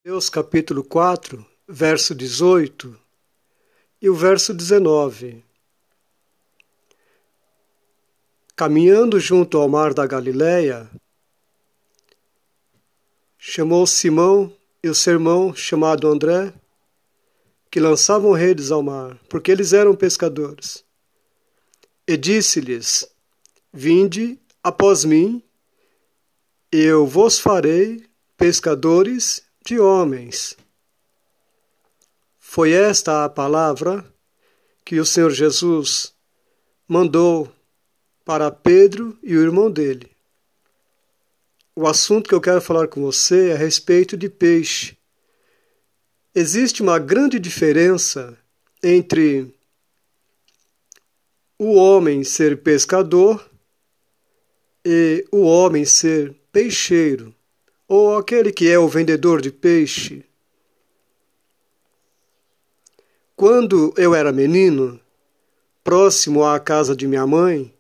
Mateus capítulo 4, verso 18 e o verso 19. Caminhando junto ao mar da Galileia, chamou Simão e o seu irmão, chamado André, que lançavam redes ao mar, porque eles eram pescadores. E disse-lhes: Vinde após mim, e eu vos farei pescadores de homens. Foi esta a palavra que o Senhor Jesus mandou para Pedro e o irmão dele. O assunto que eu quero falar com você é a respeito de peixe. Existe uma grande diferença entre o homem ser pescador e o homem ser peixeiro, ou aquele que é o vendedor de peixe. Quando eu era menino, próximo à casa de minha mãe,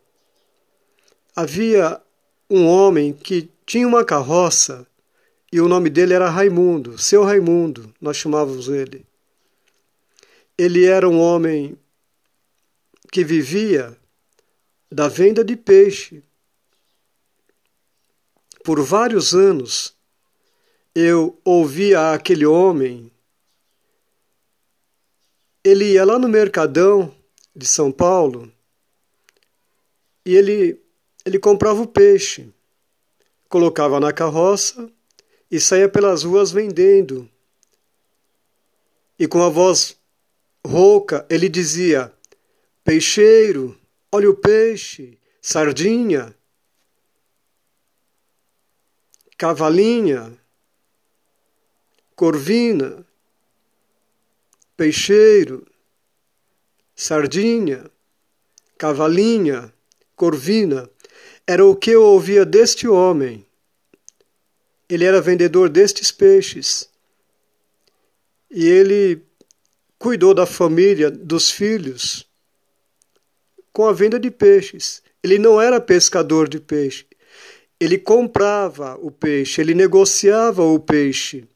havia um homem que tinha uma carroça e o nome dele era Raimundo, seu Raimundo, nós chamávamos ele. Ele era um homem que vivia da venda de peixe. Por vários anos, eu ouvia aquele homem. Ele ia lá no Mercadão de São Paulo e ele comprava o peixe, colocava na carroça e saía pelas ruas vendendo. E com a voz rouca ele dizia: Peixeiro, olha o peixe, sardinha, cavalinha, corvina, peixeiro, sardinha, cavalinha, corvina. Era o que eu ouvia deste homem. Ele era vendedor destes peixes. E ele cuidou da família, dos filhos, com a venda de peixes. Ele não era pescador de peixe. Ele comprava o peixe, ele negociava o peixe.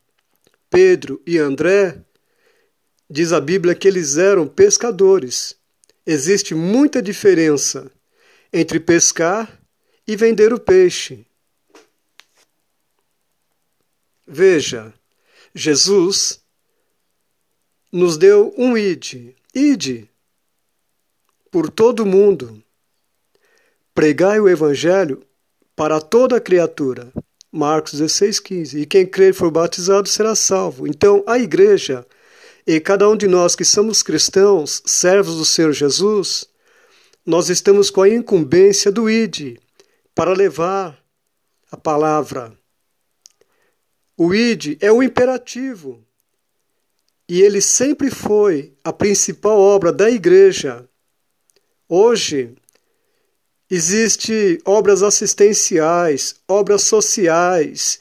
Pedro e André, diz a Bíblia que eles eram pescadores. Existe muita diferença entre pescar e vender o peixe. Veja, Jesus nos deu um ide por todo o mundo, pregai o evangelho para toda criatura. Marcos 16:15. E quem crer e for batizado será salvo. Então, a igreja e cada um de nós que somos cristãos, servos do Senhor Jesus, nós estamos com a incumbência do ide para levar a palavra. O ide é o imperativo e ele sempre foi a principal obra da igreja. Hoje, existem obras assistenciais, obras sociais.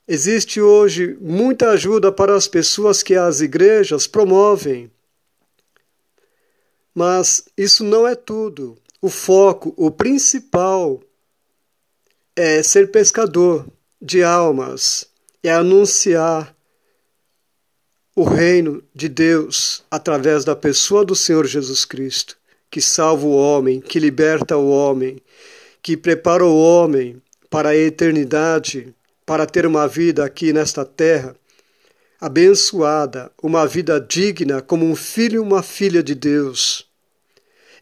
Existe hoje muita ajuda para as pessoas que as igrejas promovem. Mas isso não é tudo. O foco, o principal, é ser pescador de almas, é anunciar o reino de Deus através da pessoa do Senhor Jesus Cristo, que salva o homem, que liberta o homem, que prepara o homem para a eternidade, para ter uma vida aqui nesta terra abençoada, uma vida digna como um filho e uma filha de Deus.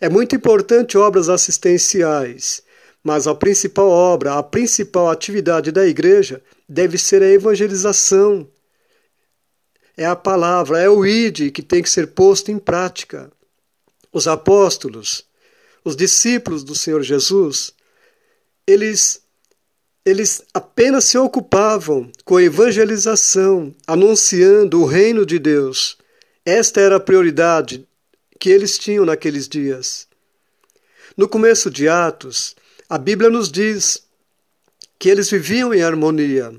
É muito importante obras assistenciais, mas a principal obra, a principal atividade da igreja deve ser a evangelização. É a palavra, é o ide que tem que ser posto em prática. Os apóstolos, os discípulos do Senhor Jesus, eles apenas se ocupavam com a evangelização, anunciando o reino de Deus. Esta era a prioridade que eles tinham naqueles dias. No começo de Atos, a Bíblia nos diz que eles viviam em harmonia.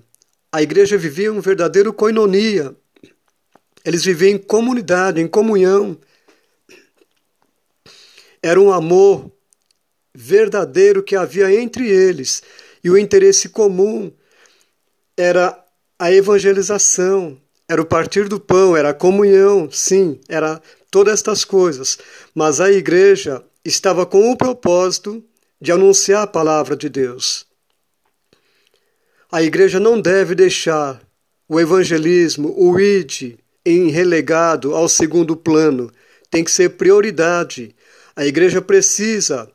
A igreja vivia um verdadeiro koinonia. Eles viviam em comunidade, em comunhão. Era um amor verdadeiro que havia entre eles. E o interesse comum era a evangelização, era o partir do pão, era a comunhão, sim, era todas estas coisas. Mas a igreja estava com o propósito de anunciar a palavra de Deus. A igreja não deve deixar o evangelismo, o id, em relegado ao segundo plano. Tem que ser prioridade. A igreja precisa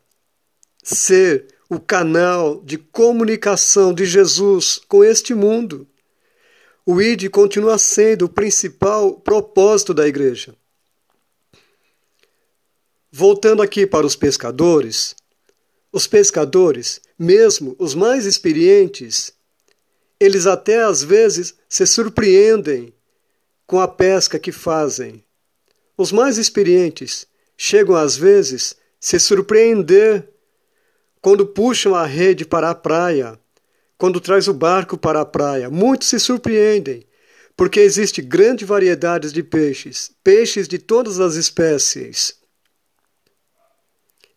ser o canal de comunicação de Jesus com este mundo. O id continua sendo o principal propósito da igreja. Voltando aqui para os pescadores, mesmo os mais experientes, eles até às vezes se surpreendem com a pesca que fazem. Os mais experientes chegam às vezes se surpreender quando puxam a rede para a praia, quando traz o barco para a praia. Muitos se surpreendem, porque existe grande variedade de peixes, peixes de todas as espécies.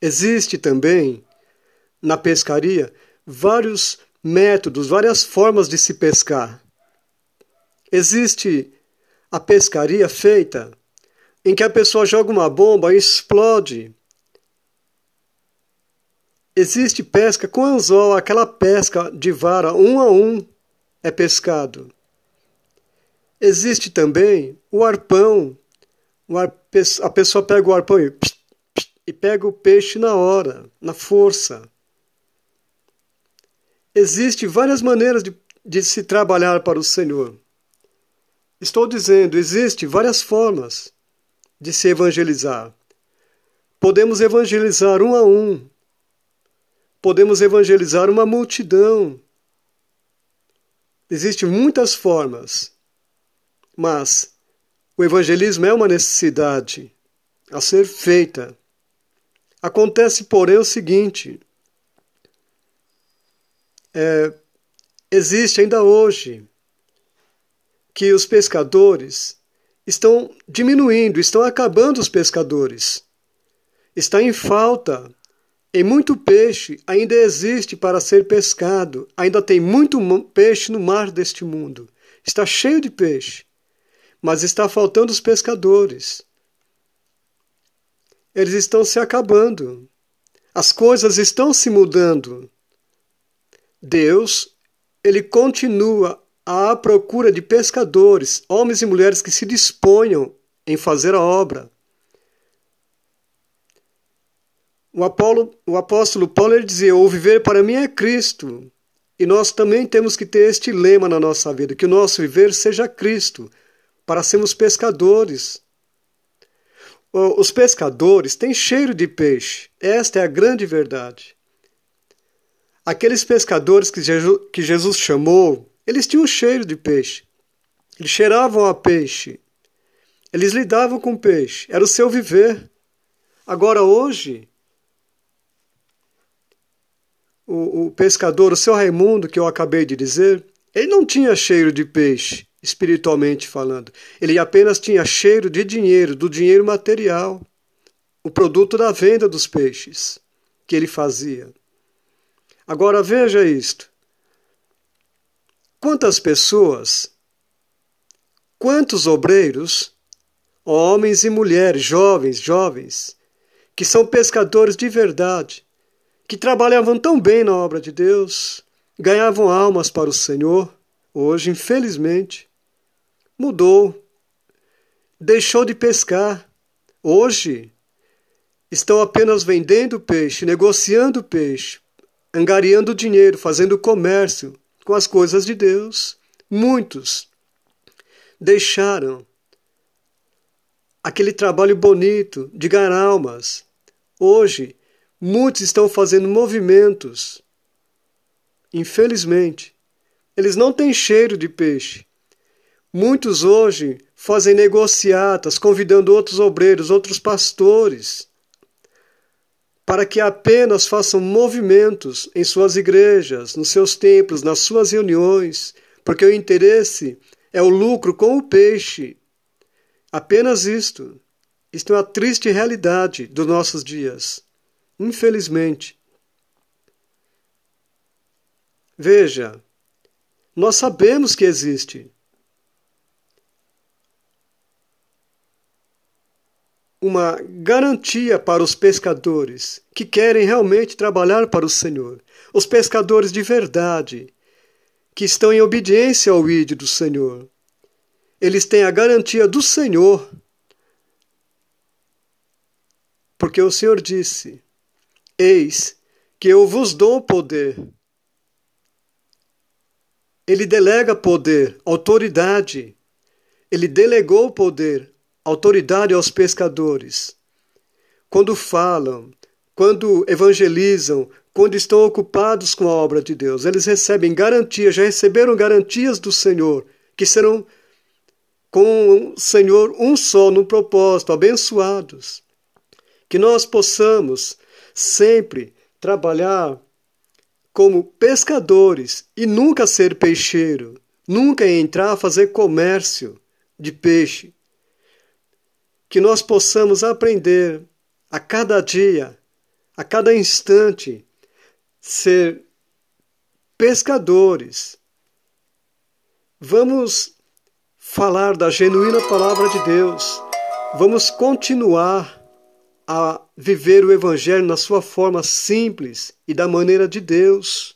Existe também, na pescaria, vários métodos, várias formas de se pescar. Existe a pescaria feita em que a pessoa joga uma bomba e explode. Existe pesca com anzol, aquela pesca de vara, um a um é pescado. Existe também o arpão. A pessoa pega o arpão e pega o peixe na hora, na força. Existem várias maneiras de se trabalhar para o Senhor. Estou dizendo, existem várias formas de se evangelizar. Podemos evangelizar um a um. Podemos evangelizar uma multidão. Existem muitas formas, mas o evangelismo é uma necessidade a ser feita. Acontece, porém, o seguinte: existe ainda hoje que os pescadores estão diminuindo, estão acabando os pescadores. Está em falta. E muito peixe ainda existe para ser pescado. Ainda tem muito peixe no mar deste mundo. Está cheio de peixe. Mas está faltando os pescadores. Eles estão se acabando. As coisas estão se mudando. Deus, ele continua à procura de pescadores, homens e mulheres que se disponham em fazer a obra. O apóstolo Paulo ele dizia: o viver para mim é Cristo. E nós também temos que ter este lema na nossa vida, que o nosso viver seja Cristo, para sermos pescadores. Os pescadores têm cheiro de peixe. Esta é a grande verdade. Aqueles pescadores que Jesus chamou, eles tinham cheiro de peixe. Eles cheiravam a peixe. Eles lidavam com peixe. Era o seu viver. Agora, hoje, o pescador, o seu Raimundo, que eu acabei de dizer, ele não tinha cheiro de peixe, espiritualmente falando. Ele apenas tinha cheiro de dinheiro, do dinheiro material, o produto da venda dos peixes que ele fazia. Agora veja isto. Quantas pessoas, quantos obreiros, homens e mulheres, jovens, que são pescadores de verdade, que trabalhavam tão bem na obra de Deus, ganhavam almas para o Senhor, hoje, infelizmente, mudou, deixou de pescar. Hoje, estão apenas vendendo peixe, negociando peixe, angariando dinheiro, fazendo comércio com as coisas de Deus. Muitos deixaram aquele trabalho bonito de ganhar almas. Hoje, muitos estão fazendo movimentos. Infelizmente, eles não têm cheiro de peixe. Muitos hoje fazem negociatas, convidando outros obreiros, outros pastores, para que apenas façam movimentos em suas igrejas, nos seus templos, nas suas reuniões, porque o interesse é o lucro com o peixe. Apenas isto. Isto é uma triste realidade dos nossos dias. Infelizmente. Veja, nós sabemos que existe. uma garantia para os pescadores que querem realmente trabalhar para o Senhor. Os pescadores de verdade, que estão em obediência ao ID do Senhor. Eles têm a garantia do Senhor, porque o Senhor disse: eis que eu vos dou poder. Ele delega poder, autoridade. Ele delegou poder, autoridade aos pescadores. Quando falam, quando evangelizam, quando estão ocupados com a obra de Deus, eles recebem garantias, já receberam garantias do Senhor, que serão com o Senhor um só no propósito, abençoados. Que nós possamos sempre trabalhar como pescadores e nunca ser peixeiro, nunca entrar a fazer comércio de peixe. Que nós possamos aprender a cada dia, a cada instante, ser pescadores. Vamos falar da genuína palavra de Deus. Vamos continuar a viver o Evangelho na sua forma simples e da maneira de Deus.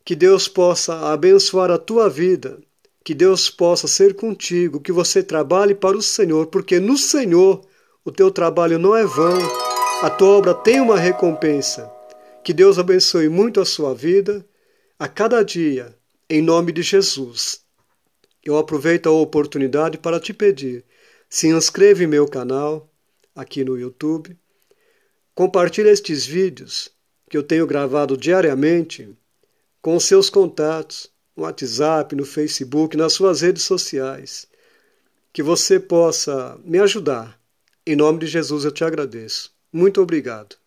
Que Deus possa abençoar a tua vida, que Deus possa ser contigo, que você trabalhe para o Senhor, porque no Senhor o teu trabalho não é vão, a tua obra tem uma recompensa. Que Deus abençoe muito a sua vida, a cada dia, em nome de Jesus. Eu aproveito a oportunidade para te pedir, se inscreva em meu canal, aqui no YouTube. Compartilhe estes vídeos que eu tenho gravado diariamente com os seus contatos, no WhatsApp, no Facebook, nas suas redes sociais. Que você possa me ajudar. Em nome de Jesus eu te agradeço. Muito obrigado.